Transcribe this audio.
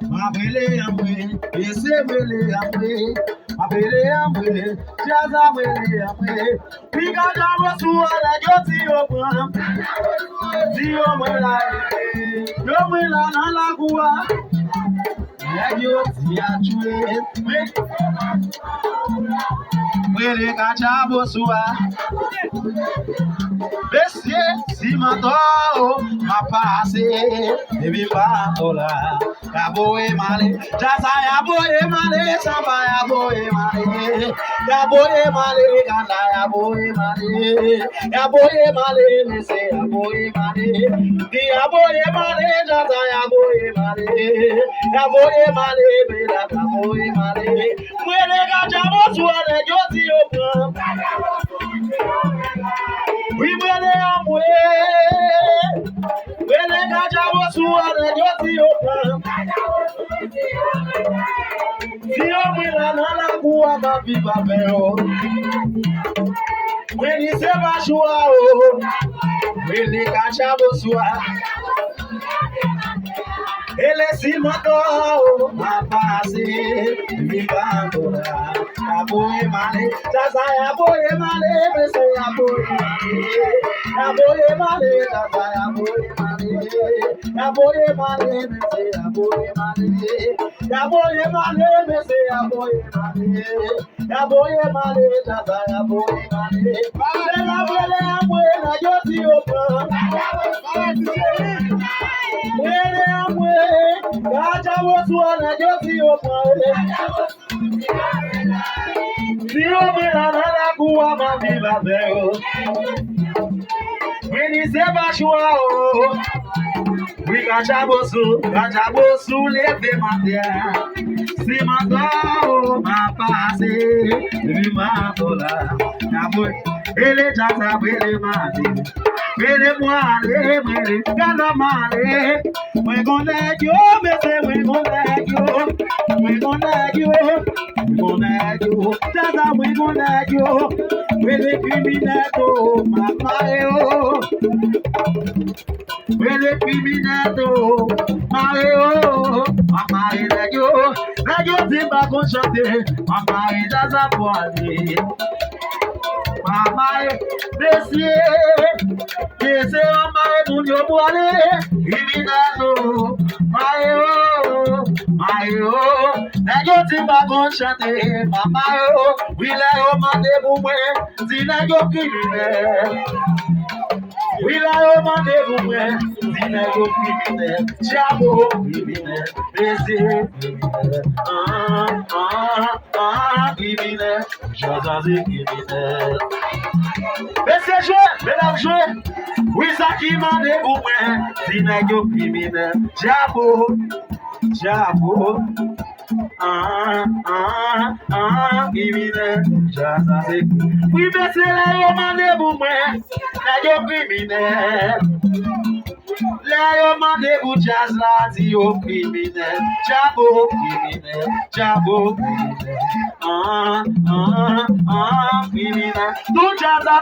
Mabele amwe, ese mele amwe, mabele amwe, jaza mele amwe. We got our suara joti omo, ti omo la, yo me la na la gua. Yo ti ajue, we got our suara. Bessie, si mato, ma passe, devi patola. Yaboe male, jasa yaboe male, samba yaboe male, yaboe male, ganda yaboe male, yaboe male, lese yaboe male, di yaboe male, jasa yaboe male, yaboe male, bela yaboe male, muere gachamo suare joti omo. We mele amwe, mele gachamo suare joti omo. Dio mila nala kuwa mabiba beo. When he say bashua o, when he kachabo sua. Ele si mato, mapasi, vivandora. Aboe male, jaza aboe male, bese aboe male. Aboe male, jaza aboe male. Aboe male, bese aboe male. Aboe male, bese aboe male. Aboe male, jaza aboe male. Bele bele aboe na joti opa. Bele aboe, kaja wosu na joti opa. Dio me la nana kuwa mabiba beo. When he say bashua o, we kachabosu leve matia. Si mato ma pase, vi matola. Naboy, ele jata bele mati. Bele mwale, bele gana male. We gon' let you, me say we gon' let you. We gon' let you. We gon' let you. Jata we gon' let you. Bele criminato, mama eo. Bele criminato, mama mama eo. Timba kon chante, mama jaza poale. Mama desi, desi mama munyo poale. Criminato, mayo timba kon chante, mama wile o mande bumwe, zina yo criminel. Wila o mande bumwe, zina yo criminel. Chabo criminel, desi criminel, jazazi criminel. Laissez jouer, mesdames jouer. Oui, ça qui m'a déboumé, zina yo criminel. Chabo, chabo. Criminel, jazazi. Oui, mais c'est là où m'a déboumé, là yo criminel. Là yo m'a déboumé, jazazi yo criminel. Chabo criminel, chabo criminel. Criminel. Tout jazazi.